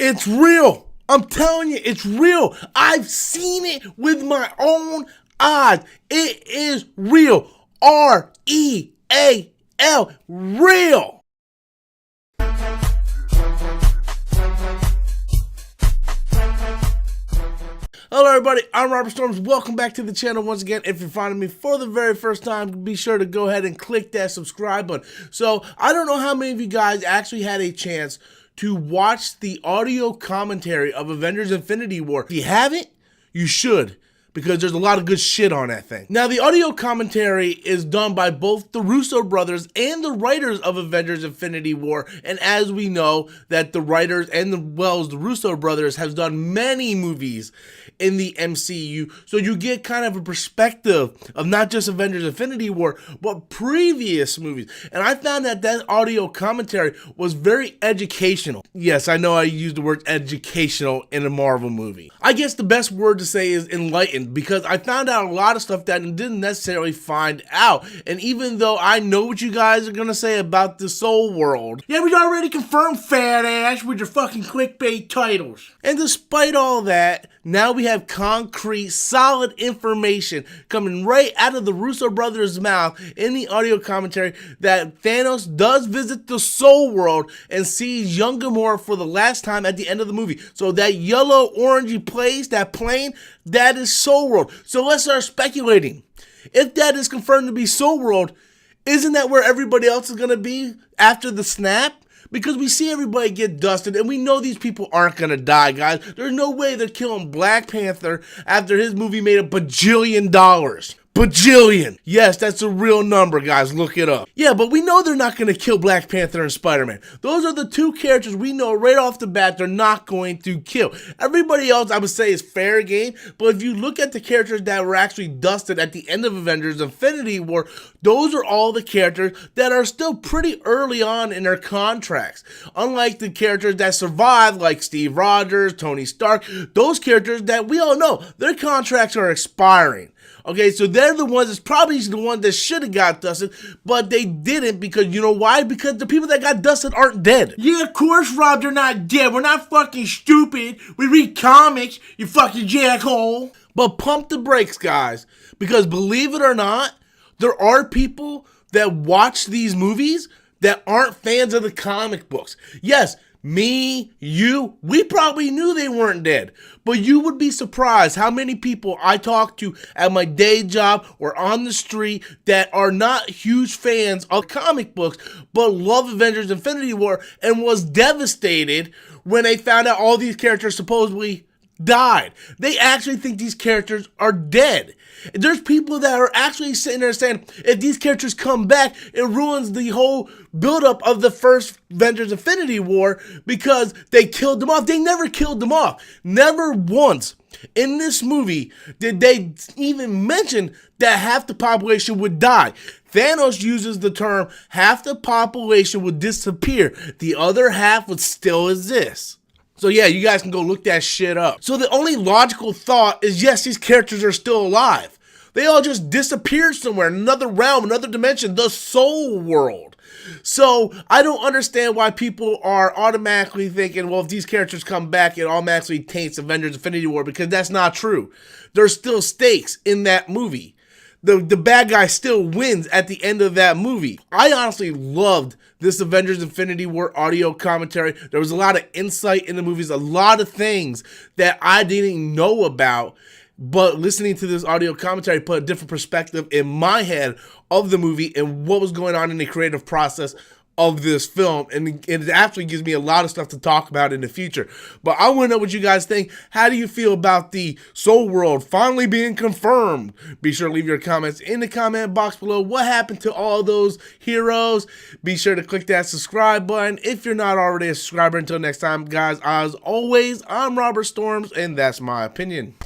It's real. I'm telling you, it's real. I've seen it with my own eyes. It is real. R-E-A-L. Real. Hello everybody, I'm Robert Storms. Welcome back to the channel once again. If you're finding me for the very first time, be sure to go ahead and click that subscribe button. So, I don't know how many of you guys actually had a chance to watch the audio commentary of Avengers Infinity War. If you haven't, you should, because there's a lot of good shit on that thing. Now, the audio commentary is done by both the Russo brothers and the writers of Avengers Infinity War, and as we know, that the writers and the Russo brothers has done many movies in the MCU, so you get kind of a perspective of not just Avengers Infinity War, but previous movies. And I found that that audio commentary was very educational. Yes, I know I used the word educational in a Marvel movie. I guess the best word to say is enlightened, because I found out a lot of stuff that I didn't necessarily find out. And even though I know what you guys are gonna say about the Soul World, yeah, we already confirmed, fat ass, with your fucking clickbait titles. And despite all that, now we have concrete, solid information coming right out of the Russo brothers' mouth in the audio commentary that Thanos does visit the Soul World and sees young Gamora for the last time at the end of the movie. So that yellow orangey place, that plane, that is Soul World. So let's start speculating. If that is confirmed to be Soul World, isn't that where everybody else is going to be after the snap? Because we see everybody get dusted, and we know these people aren't gonna die, guys. There's no way they're killing Black Panther after his movie made $1 bajillion. Bajillion. Yes, that's a real number, guys. Look it up. Yeah, but we know they're not going to kill Black Panther and Spider-Man. Those are the two characters we know right off the bat they're not going to kill. Everybody else, I would say, is fair game, but if you look at the characters that were actually dusted at the end of Avengers Infinity War, those are all the characters that are still pretty early on in their contracts. Unlike the characters that survived, like Steve Rogers, Tony Stark, those characters that we all know, their contracts are expiring. Okay, so they're the ones, it's probably the ones that should have got dusted, but they didn't, because you know why? Because the people that got dusted aren't dead. Yeah, of course, Rob, they're not dead. We're not fucking stupid. We read comics, you fucking jackhole. But pump the brakes, guys, because believe it or not, there are people that watch these movies that aren't fans of the comic books. Yes, me, you, we probably knew they weren't dead, but you would be surprised how many people I talk to at my day job or on the street that are not huge fans of comic books, but love Avengers Infinity War and was devastated when they found out all these characters supposedly died. They actually think these characters are dead. There's people that are actually sitting there saying, if these characters come back, it ruins the whole buildup of the first Avengers Infinity War because they killed them off. They never killed them off. Never once in this movie did they even mention that half the population would die. Thanos uses the term, half the population would disappear. The other half would still exist. So yeah, you guys can go look that shit up. So the only logical thought is, yes, these characters are still alive. They all just disappeared somewhere, another realm, another dimension, the Soul World. So I don't understand why people are automatically thinking, well, if these characters come back, it automatically taints Avengers Infinity War, because that's not true. There's still stakes in that movie. The bad guy still wins at the end of that movie. I honestly loved this Avengers Infinity War audio commentary. There was a lot of insight in the movies, a lot of things that I didn't know about, but listening to this audio commentary put a different perspective in my head of the movie and what was going on in the creative process of this film, and it actually gives me a lot of stuff to talk about in the future. But I want to know what you guys think. How do you feel about the Soul World finally being confirmed? Be sure to leave your comments in the comment box below. What happened to all those heroes? Be sure to click that subscribe button if you're not already a subscriber. Until next time, guys, as always, I'm Robert Storms, and that's my opinion.